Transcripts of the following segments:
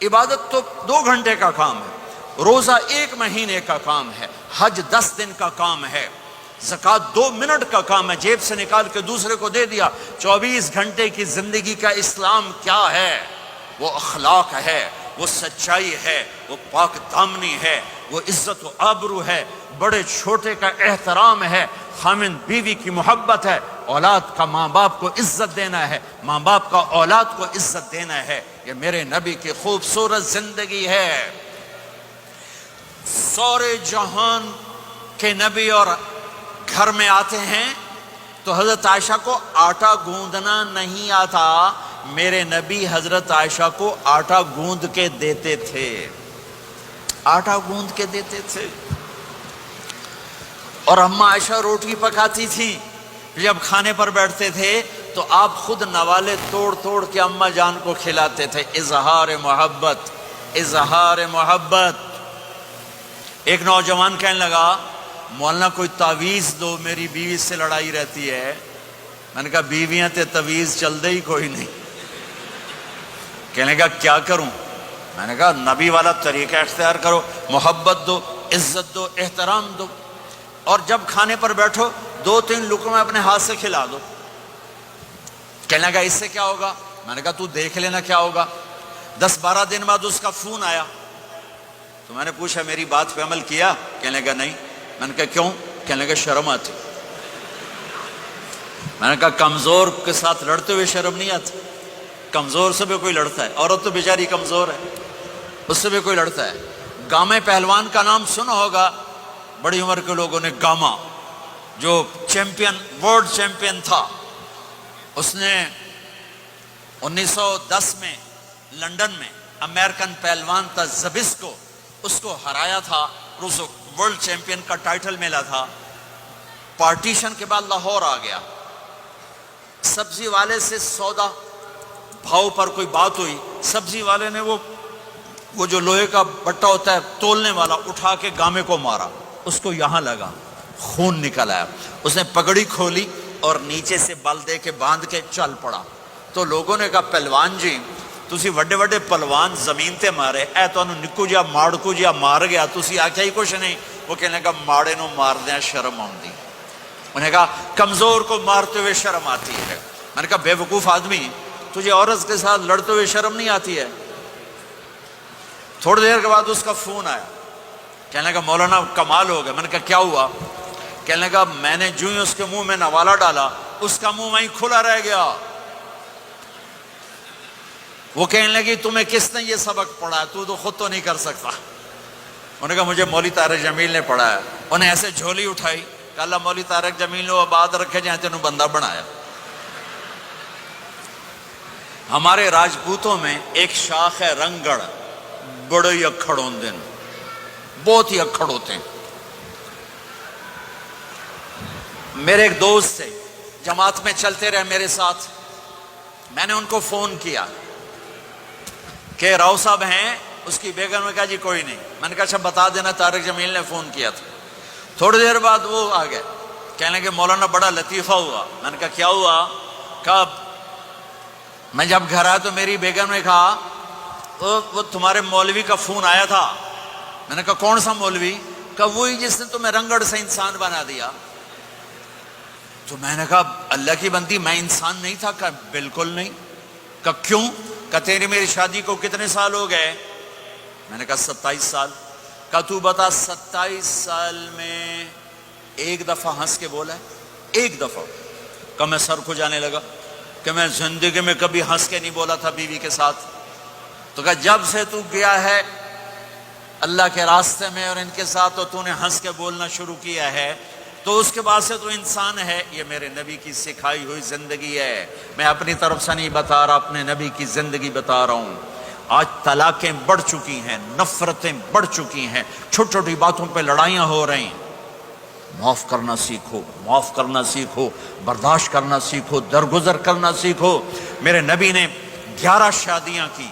عبادت تو 2 گھنٹے کا کام ہے، روزہ 1 مہینے کا کام ہے، حج 10 دن کا کام ہے، زکوٰۃ 2 منٹ کا کام ہے، جیب سے نکال کے دوسرے کو دے دیا۔ 24 گھنٹے کی زندگی کا اسلام کیا ہے؟ وہ اخلاق ہے، وہ سچائی ہے، وہ پاک دامنی ہے، وہ عزت و آبرو ہے، بڑے چھوٹے کا احترام ہے، خامند بیوی کی محبت ہے، اولاد کا ماں باپ کو عزت دینا ہے، ماں باپ کا اولاد کو عزت دینا ہے۔ یہ میرے نبی کی خوبصورت زندگی ہے۔ سورے جہان کے نبی اور گھر میں آتے ہیں تو حضرت عائشہ کو آٹا گوندنا نہیں آتا، میرے نبی حضرت عائشہ کو آٹا گوند کے دیتے تھے، آٹا گوند کے دیتے تھے۔ اور اماں عائشہ روٹی پکاتی تھی، جب کھانے پر بیٹھتے تھے تو آپ خود نوالے توڑ توڑ کے اماں جان کو کھلاتے تھے۔ اظہار محبت، اظہار محبت۔ ایک نوجوان کہنے لگا مولانا کوئی تعویذ دو، میری بیوی سے لڑائی رہتی ہے۔ میں نے کہا بیویاں تے تعویذ چل دے ہی کوئی نہیں۔ کہنے لگا کیا کروں؟ میں نے کہا نبی والا طریقہ اختیار کرو، محبت دو، عزت دو، احترام دو، اور جب کھانے پر بیٹھو 2-3 لقمے اپنے ہاتھ سے کھلا دو۔ کہنے لگا اس سے کیا ہوگا؟ میں نے کہا تو دیکھ لینا کیا ہوگا۔ 10-12 دن بعد اس کا فون آیا تو میں نے پوچھا میری بات پہ عمل کیا؟ کہنے لگا نہیں۔ میں نے کہا کیوں؟ کہنے لگا شرم آتی۔ میں نے کہا کمزور کے ساتھ لڑتے ہوئے شرم نہیں آتی؟ کمزور سے بھی کوئی لڑتا ہے، عورت تو بیچاری کمزور ہے، اس سے بھی کوئی لڑتا ہے۔ گامے پہلوان کا نام سنا ہوگا بڑی عمر کے لوگوں نے، گاما جو چیمپئن، ورلڈ چیمپئن تھا، اس نے 1910 میں لندن میں امریکن پہلوان تھا زبسکو، اس کو ہرایا تھا، اس ورلڈ چیمپئن کا ٹائٹل ملا تھا۔ پارٹیشن کے بعد لاہور آ گیا، سبزی والے سے سودا بھاؤ پر کوئی بات ہوئی، سبزی والے نے وہ جو لوہے کا بٹا ہوتا ہے تولنے والا اٹھا کے گامے کو مارا، اس کو یہاں لگا، خون نکل آیا۔ اس نے پگڑی کھولی اور نیچے سے بل دے کے باندھ کے چل پڑا۔ تو لوگوں نے کہا پہلوان جی تسی وڈے وڈے پہلوان زمین تے مارے، اے تانوں نکو جیا ماڑکو جیا مار گیا، تسی آکھیا ہی کچھ نہیں۔ وہ کہنے لگا ماڑے نو مار دیا شرم آندی۔ انہوں نے کہا کمزور کو مارتے ہوئے شرم آتی ہے۔ میں نے کہا بے وقوف آدمی، تجھے عورت کے ساتھ لڑتے ہوئے شرم نہیں آتی ہے؟ تھوڑی دیر کے بعد اس کا فون آیا، کہنے لگا مولانا کمال ہو گیا۔ میں نے کہا کیا ہوا؟ کہنے لگا میں نے جو ہی اس کے منہ میں نوالا ڈالا، اس کا منہ وہیں کھلا رہ گیا۔ وہ کہنے لگی تمہیں کس نے یہ سبق پڑھا ہے؟ تو خود تو نہیں کر سکتا۔ انہوں نے کہا مجھے مولوی طارق جمیل نے پڑھایا۔ انہیں ایسے جھولی اٹھائی کہ اللہ مولوی طارق جمیل نے آباد رکھے جہاں تینوں بندہ بنایا۔ ہمارے راجپوتوں میں ایک شاخ ہے رنگڑ، بڑے ہی اکھڑ ہوندے ہیں، بہت ہی اکھڑ ہوتے ہیں۔ میرے ایک دوست تھے، جماعت میں چلتے رہے میرے ساتھ، میں نے ان کو فون کیا کہ راؤ صاحب ہیں؟ اس کی بیگم نے کہا جی کوئی نہیں۔ میں نے کہا اچھا بتا دینا طارق جمیل نے فون کیا تھا۔ تھوڑی دیر بعد وہ آ گئے، کہنے لگے مولانا بڑا لطیفہ ہوا۔ میں نے کہا کیا ہوا؟ کہا میں جب گھر آیا تو میری بیگم نے کہا وہ تمہارے مولوی کا فون آیا تھا۔ میں نے کہا کون سا مولوی؟ کہا وہی جس نے تمہیں رنگڑ سے انسان بنا دیا۔ تو میں نے کہا اللہ کی بندی میں انسان نہیں تھا؟ کہا بالکل نہیں۔ کہا کیوں؟ کہا تیری میری شادی کو کتنے سال ہو گئے؟ میں نے کہا 27 سال۔ کہا تو بتا 27 سال میں ایک دفعہ ہنس کے بولا ہے؟ ایک دفعہ؟ کہا میں سر کو جانے لگا کہ میں زندگی میں کبھی ہنس کے نہیں بولا تھا بیوی کے ساتھ۔ تو کہا جب سے تو گیا ہے اللہ کے راستے میں اور ان کے ساتھ تو تو نے ہنس کے بولنا شروع کیا ہے تو اس کے بعد سے تو انسان ہے۔ یہ میرے نبی کی سکھائی ہوئی زندگی ہے، میں اپنی طرف سے نہیں بتا رہا، اپنے نبی کی زندگی بتا رہا ہوں۔ آج طلاقیں بڑھ چکی ہیں، نفرتیں بڑھ چکی ہیں، چھوٹی چھوٹی باتوں پہ لڑائیاں ہو رہی ہیں۔ معاف کرنا سیکھو، معاف کرنا سیکھو، برداشت کرنا سیکھو، درگزر کرنا سیکھو۔ میرے نبی نے 11 شادیاں کی۔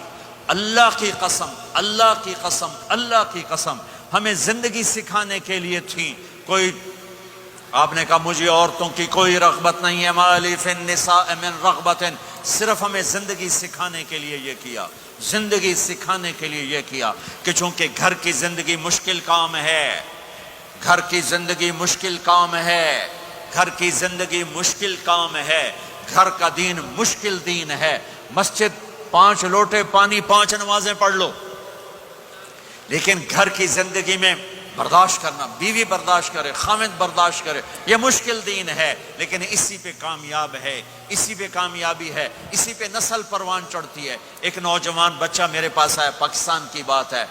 اللہ کی قسم، اللہ کی قسم، اللہ کی قسم ہمیں زندگی سکھانے کے لیے تھی۔ کوئی آپ نے کہا مجھے عورتوں کی کوئی رغبت نہیں ہے، ما لی فی النساء من رغبت، صرف ہمیں زندگی سکھانے کے لیے یہ کیا، زندگی سکھانے کے لیے یہ کیا کہ چونکہ گھر کی زندگی مشکل کام ہے، گھر کی زندگی مشکل کام ہے، گھر کی زندگی مشکل کام ہے، گھر کا دین مشکل دین ہے۔ مسجد 5 لوٹے پانی 5 نمازیں پڑھ لو، لیکن گھر کی زندگی میں برداشت کرنا، بیوی برداشت کرے، خامد برداشت کرے، یہ مشکل دین ہے، لیکن اسی پہ کامیاب ہے، اسی پہ کامیابی ہے، اسی پہ نسل پروان چڑھتی ہے۔ ایک نوجوان بچہ میرے پاس آیا، پاکستان کی بات ہے،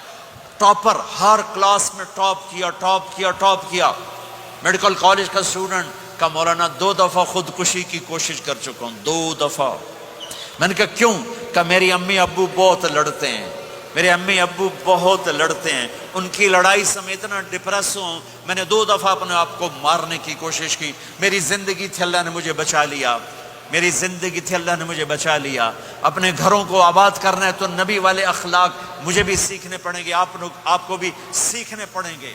ٹاپر، ہر کلاس میں ٹاپ کیا، میڈیکل کالج کا اسٹوڈنٹ، کا مولانا 2 دفعہ خودکشی کی کوشش کر چکا ہوں، 2 دفعہ۔ میں نے کہا کیوں؟ کہ میری امی ابو بہت لڑتے ہیں، میرے امی ابو بہت لڑتے ہیں، ان کی لڑائی سے میں اتنا ڈپریس ہوں، میں نے 2 دفعہ اپنے آپ کو مارنے کی کوشش کی، میری زندگی تھی اللہ نے مجھے بچا لیا، میری زندگی تھی اللہ نے مجھے بچا لیا۔ اپنے گھروں کو آباد کرنا ہے تو نبی والے اخلاق مجھے بھی سیکھنے پڑیں گے، آپ کو بھی سیکھنے پڑیں گے۔